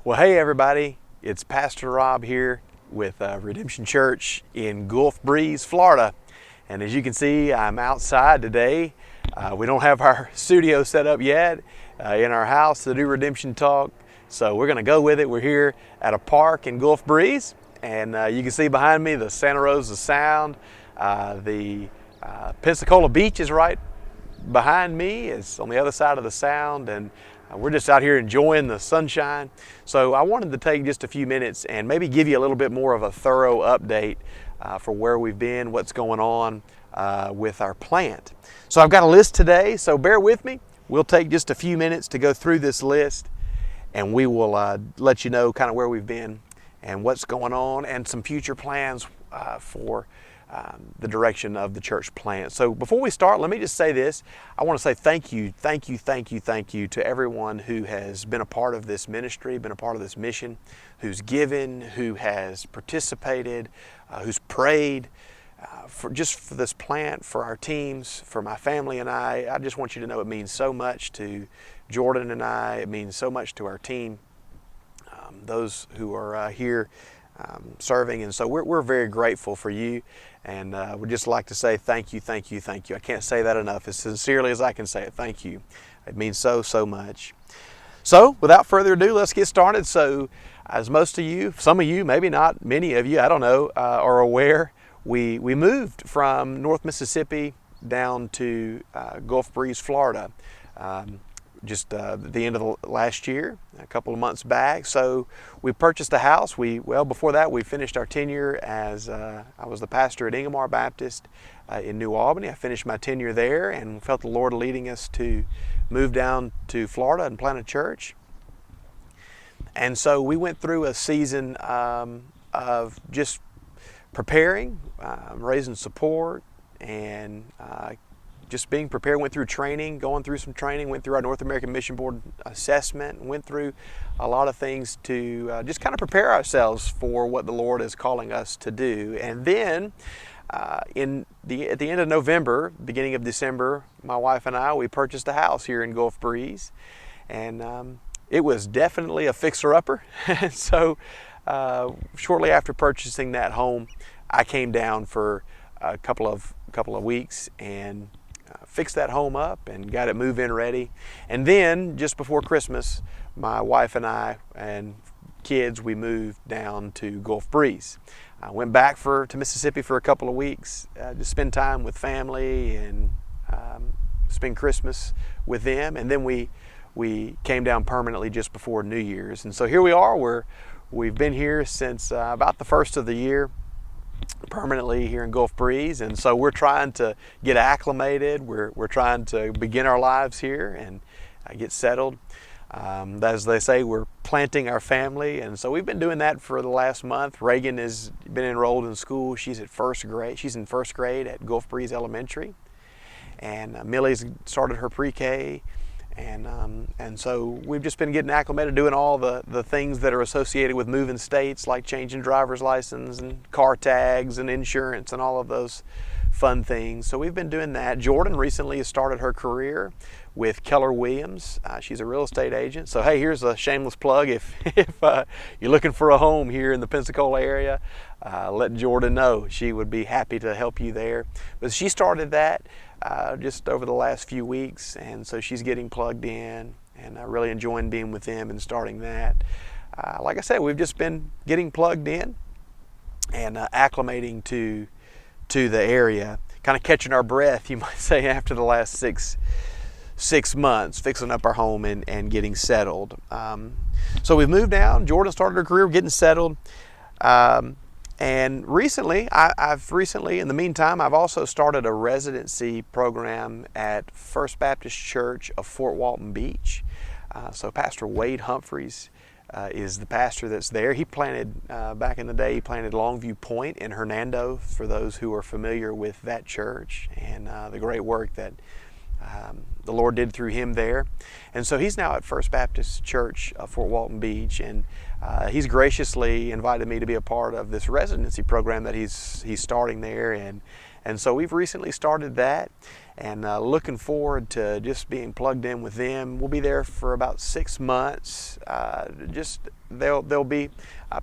Well, hey everybody, it's Pastor Rob here with Redemption Church in Gulf Breeze, Florida. And as you can see, I'm outside today. We don't have our studio set up yet in our house to do Redemption Talk. So we're going to go with it. We're here at a park in Gulf Breeze. And you can see behind me the Santa Rosa Sound. The Pensacola Beach is right behind me. It's on the other side of the Sound. And we're just out here enjoying the sunshine. So I wanted to take just a few minutes and maybe give you a little bit more of a thorough update for where we've been, what's going on with our plant. So I've got a list today, so bear with me. We'll take just a few minutes to go through this list, and we will let you know kind of where we've been and what's going on and some future plans for the direction of the church plant. So before we start, let me just say this. I want to say thank you to everyone who has been a part of this ministry, been a part of this mission, who's given, who has participated, who's prayed for this plant, for our teams, for my family and I. I just want you to know it means so much to Jordan and I. It means so much to our team, those who are here serving, and so we're very grateful for you, and we'd just like to say thank you. I can't say that enough, as sincerely as I can say it. Thank you. It means so much. So without further ado, let's get started. So as most of you, some of you, maybe not many of you, I don't know, are aware, we moved from North Mississippi down to Gulf Breeze, Florida. Just at the end of the last year, a couple of months back. So we purchased a house. Before that, we finished our tenure as, I was the pastor at Ingomar Baptist in New Albany. I finished my tenure there and felt the Lord leading us to move down to Florida and plant a church. And so we went through a season of just preparing, raising support, and just being prepared. Went through training, going through some training, went through our North American Mission Board assessment, went through a lot of things to just kind of prepare ourselves for what the Lord is calling us to do. And then at the end of November, beginning of December, my wife and I, we purchased a house here in Gulf Breeze, and it was definitely a fixer-upper. So shortly after purchasing that home, I came down for a couple of weeks and fixed that home up and got it move-in ready. And then just before Christmas, my wife and I and kids, we moved down to Gulf Breeze. I went back to Mississippi for a couple of weeks to spend time with family and spend Christmas with them. And then we came down permanently just before New Year's. And so here we are. We've been here since about the first of the year, permanently here in Gulf Breeze, and so we're trying to get acclimated. We're trying to begin our lives here and get settled. As they say, we're planting our family, and so we've been doing that for the last month. Reagan has been enrolled in school. She's at first grade. She's in first grade at Gulf Breeze Elementary, and Millie's started her pre-K. And so we've just been getting acclimated, doing all the things that are associated with moving states, like changing driver's license and car tags and insurance and all of those fun things. So we've been doing that. Jordan recently has started her career with Keller Williams. She's a real estate agent. So hey, here's a shameless plug. If you're looking for a home here in the Pensacola area, let Jordan know. She would be happy to help you there. But she started that just over the last few weeks, and so she's getting plugged in, and really enjoying being with them and starting that. Like I said, we've just been getting plugged in and acclimating to the area, kind of catching our breath, you might say, after the last six months, fixing up our home and getting settled. So we've moved down. Jordan started her career getting settled. And recently, in the meantime, I've also started a residency program at First Baptist Church of Fort Walton Beach. So Pastor Wade Humphreys is the pastor that's there. He planted, back in the day, he planted Longview Point in Hernando, for those who are familiar with that church, and the great work that the Lord did through him there. And so he's now at First Baptist Church, Fort Walton Beach, and he's graciously invited me to be a part of this residency program that he's starting there. And so we've recently started that, and looking forward to just being plugged in with them. We'll be there for about 6 months. They'll be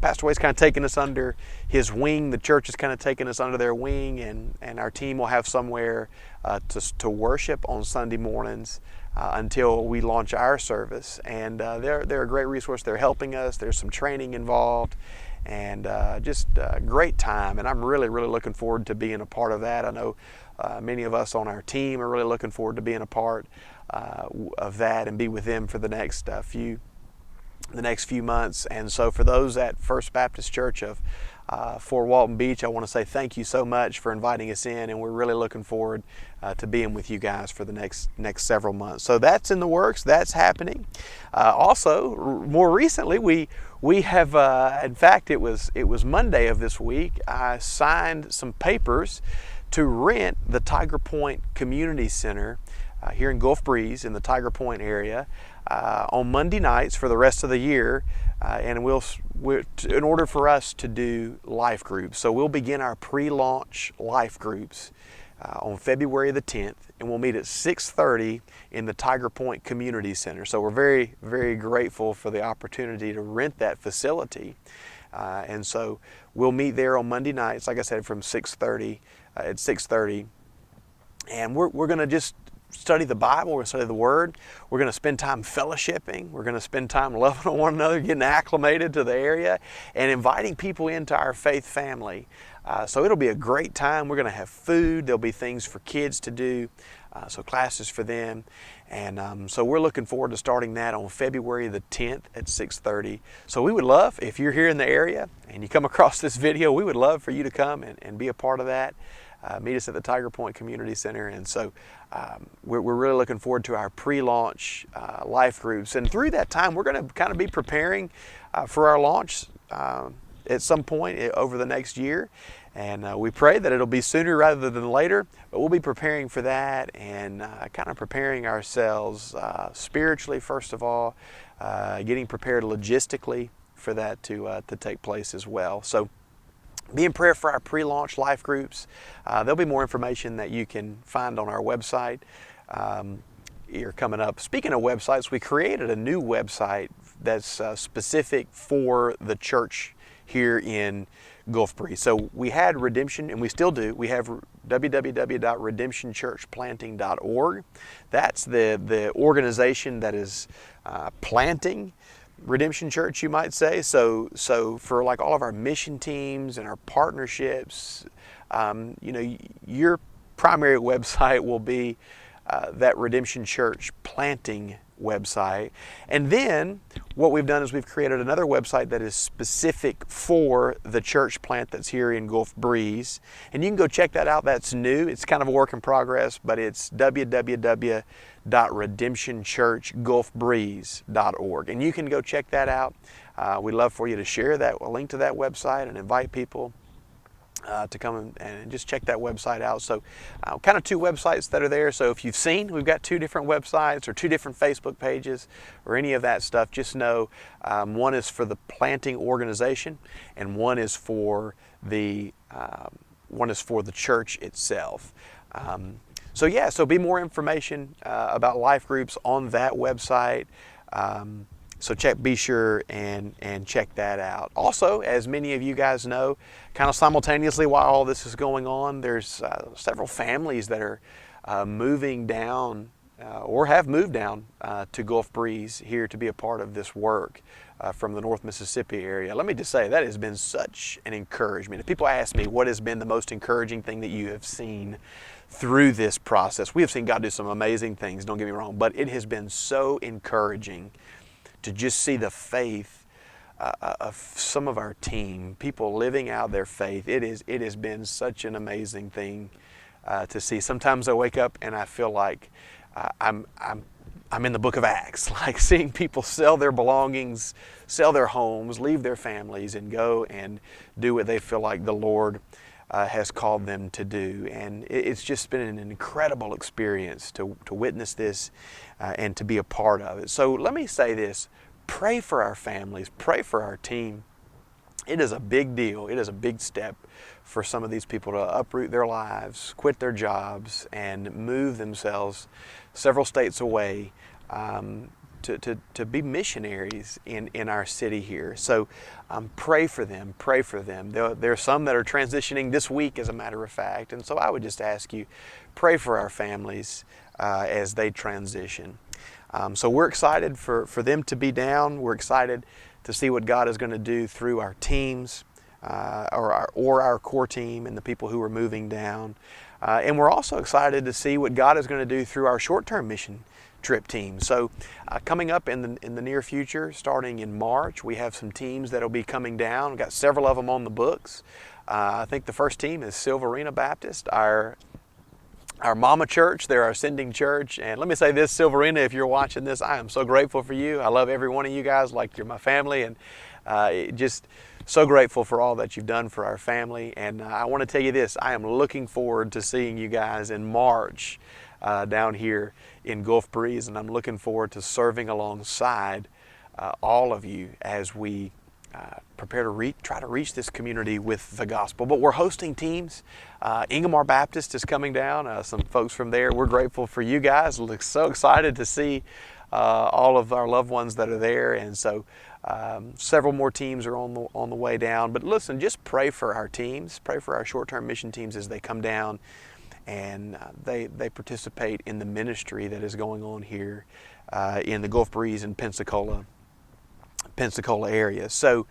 Pastor Wade's kind of taking us under his wing. The church is kind of taking us under their wing, and our team will have somewhere to worship on Sunday mornings until we launch our service. And they're a great resource. They're helping us. There's some training involved, and just a great time. And I'm really, really looking forward to being a part of that. I know many of us on our team are really looking forward to being a part of that and be with them for the next few months. And so for those at First Baptist Church of Fort Walton Beach, I want to say thank you so much for inviting us in, and we're really looking forward to being with you guys for the next several months. So that's in the works. That's happening. Also, more recently, we have, in fact, it was Monday of this week, I signed some papers to rent the Tiger Point Community Center here in Gulf Breeze in the Tiger Point area on Monday nights for the rest of the year, and we'll in order for us to do life groups. So we'll begin our pre-launch life groups on February the 10th, and we'll meet at 6:30 in the Tiger Point Community Center. So we're very, very grateful for the opportunity to rent that facility, and so we'll meet there on Monday nights, like I said, from 6:30 at 6:30, and we're going to just study the Bible. We're going to study the Word. We're going to spend time fellowshipping. We're going to spend time loving on one another, getting acclimated to the area, and inviting people into our faith family. So it'll be a great time. We're going to have food. There'll be things for kids to do, so classes for them. And so we're looking forward to starting that on February the 10th at 6:30. So we would love, if you're here in the area and you come across this video, we would love for you to come and be a part of that. Meet us at the Tiger Point Community Center. And so we're really looking forward to our pre-launch life groups. And through that time, we're going to kind of be preparing for our launch at some point over the next year. And we pray that it'll be sooner rather than later, but we'll be preparing for that and kind of preparing ourselves spiritually, first of all, getting prepared logistically for that to take place as well. So be in prayer for our pre-launch life groups. There'll be more information that you can find on our website here coming up. Speaking of websites, we created a new website that's specific for the church here in Gulf Breeze. So we had Redemption, and we still do. We have www.redemptionchurchplanting.org. That's the organization that is planting Redemption Church, you might say. So for like all of our mission teams and our partnerships, your primary website will be that Redemption Church Planting website. And then what we've done is we've created another website that is specific for the church plant that's here in Gulf Breeze. And you can go check that out. That's new. It's kind of a work in progress, but it's www.redemptionchurchgulfbreeze.org. And you can go check that out. We'd love for you to share a link to that website and invite people to come and just check that website out. So kind of two websites that are there. So if you've seen, we've got two different websites or two different Facebook pages or any of that stuff, just know one is for the planting organization and one is for the church itself. So be more information about life groups on that website. So be sure and check that out. Also, as many of you guys know, kind of simultaneously while all this is going on, there's several families that are moving down or have moved down to Gulf Breeze here to be a part of this work from the North Mississippi area. Let me just say, that has been such an encouragement. If people ask me what has been the most encouraging thing that you have seen through this process, we have seen God do some amazing things, don't get me wrong, but it has been so encouraging to just see the faith of some of our team, people living out their faith. It has been such an amazing thing to see. Sometimes I wake up and I feel like I'm in the book of Acts, like seeing people sell their belongings, sell their homes, leave their families, and go and do what they feel like the Lord has called them to do. And it's just been an incredible experience to witness this and to be a part of it. So let me say this, pray for our families, pray for our team. It is a big deal. It is a big step for some of these people to uproot their lives, quit their jobs, and move themselves several states away to be missionaries in our city here. So pray for them, pray for them. There are some that are transitioning this week, as a matter of fact, and so I would just ask you, pray for our families as they transition. So we're excited for them to be down. We're excited to see what God is going to do through our teams, or our core team and the people who are moving down. And we're also excited to see what God is going to do through our short-term mission trip team. So coming up in the near future, starting in March, we have some teams that will be coming down. We've got several of them on the books. I think the first team is Silverina Baptist, our mama church. They're our sending church. And let me say this, Silverina, if you're watching this, I am so grateful for you. I love every one of you guys like you're my family, and just so grateful for all that you've done for our family. And I want to tell you this, I am looking forward to seeing you guys in March down here in Gulf Breeze, and I'm looking forward to serving alongside all of you as we prepare to try to reach this community with the gospel. But we're hosting teams. Ingomar Baptist is coming down, some folks from there. We're grateful for you guys. We're so excited to see all of our loved ones that are there, and so several more teams are on the way down. But listen, just pray for our teams, pray for our short-term mission teams as they come down and they participate in the ministry that is going on here in the Gulf Breeze and Pensacola area. So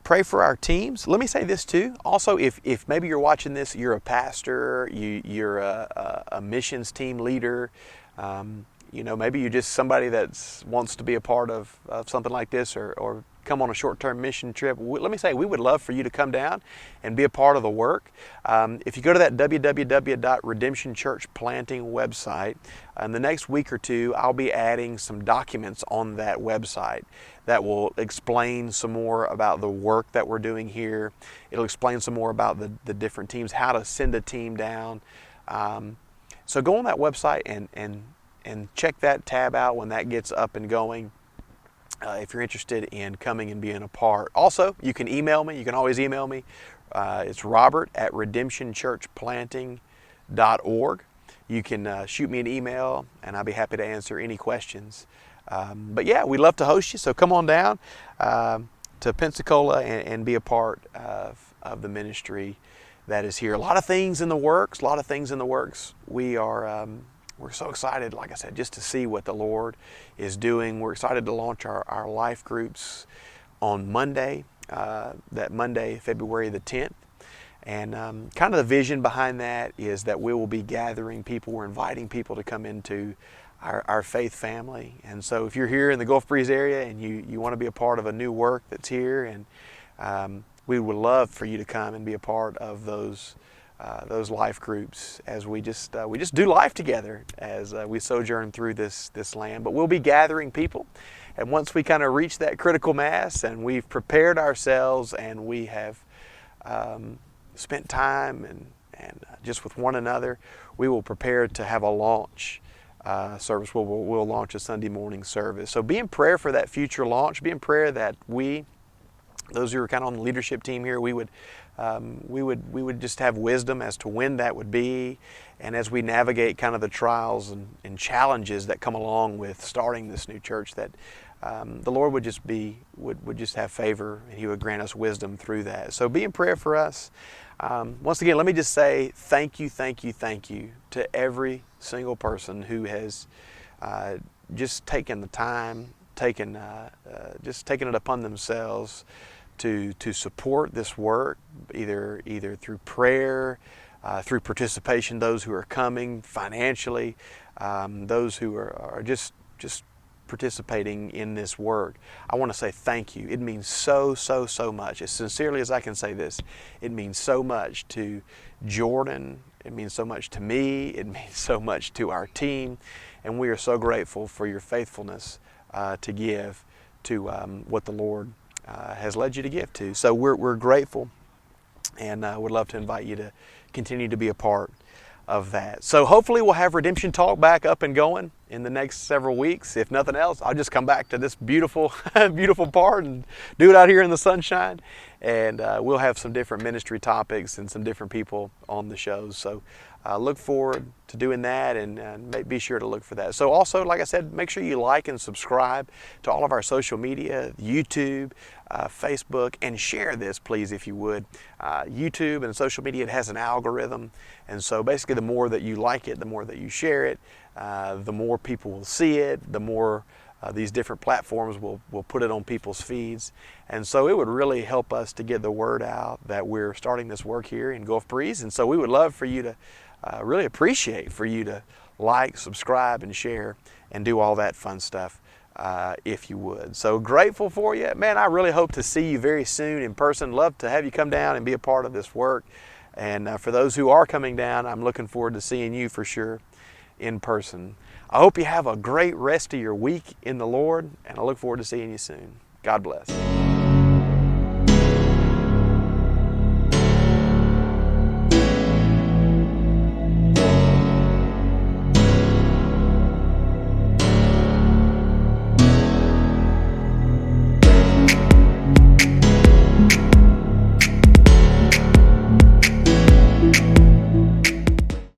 pray for our teams. Let me say this too. Also, if maybe you're watching this, you're a pastor, you're a missions team leader, maybe you're just somebody that wants to be a part of something like this or come on a short-term mission trip. Let me say, we would love for you to come down and be a part of the work. If you go to that www.Redemption Church Planting website, in the next week or two, I'll be adding some documents on that website that will explain some more about the work that we're doing here. It'll explain some more about the different teams, how to send a team down. So go on that website and check that tab out when that gets up and going. If you're interested in coming and being a part. Also, you can email me. You can always email me. It's robert@redemptionchurchplanting.org. You can shoot me an email, and I'll be happy to answer any questions. But yeah, we'd love to host you, so come on down to Pensacola and be a part of the ministry that is here. A lot of things in the works, We're so excited, like I said, just to see what the Lord is doing. We're excited to launch our life groups on Monday, that Monday, February the 10th. And kind of the vision behind that is that we will be gathering people. We're inviting people to come into our faith family. And so if you're here in the Gulf Breeze area and you want to be a part of a new work that's here, and we would love for you to come and be a part of those life groups as we just do life together as we sojourn through this land. But we'll be gathering people, and once we kind of reach that critical mass and we've prepared ourselves and we have spent time and just with one another, we will prepare to have a launch service. We'll launch a Sunday morning service. So be in prayer for that future launch. Be in prayer that those who are kind of on the leadership team here, we would just have wisdom as to when that would be, and as we navigate kind of the trials and challenges that come along with starting this new church, that the Lord would just have favor, and He would grant us wisdom through that. So be in prayer for us. Once again, let me just say thank you to every single person who has just taken the time, taken it upon themselves to support this work, either through prayer, through participation, those who are coming financially, those who are just participating in this work. I want to say thank you. It means so much. As sincerely as I can say this, it means so much to Jordan. It means so much to me. It means so much to our team, and we are so grateful for your faithfulness to give to what the Lord has led you to give to. So we're grateful and would love to invite you to continue to be a part of that. So hopefully we'll have Redemption Talk back up and going in the next several weeks. If nothing else, I'll just come back to this beautiful, beautiful part and do it out here in the sunshine. And we'll have some different ministry topics and some different people on the shows. So look forward to doing that, and be sure to look for that. So also, like I said, make sure you like and subscribe to all of our social media, YouTube, Facebook, and share this, please, if you would. YouTube and social media, it has an algorithm, and so basically the more that you like it, the more that you share it, the more people will see it, the more these different platforms will put it on people's feeds. And so it would really help us to get the word out that we're starting this work here in Gulf Breeze. And so we would love for you to, really appreciate for you to like, subscribe, and share, and do all that fun stuff if you would. So grateful for you. Man, I really hope to see you very soon in person. Love to have you come down and be a part of this work. And for those who are coming down, I'm looking forward to seeing you for sure in person. I hope you have a great rest of your week in the Lord, and I look forward to seeing you soon. God bless.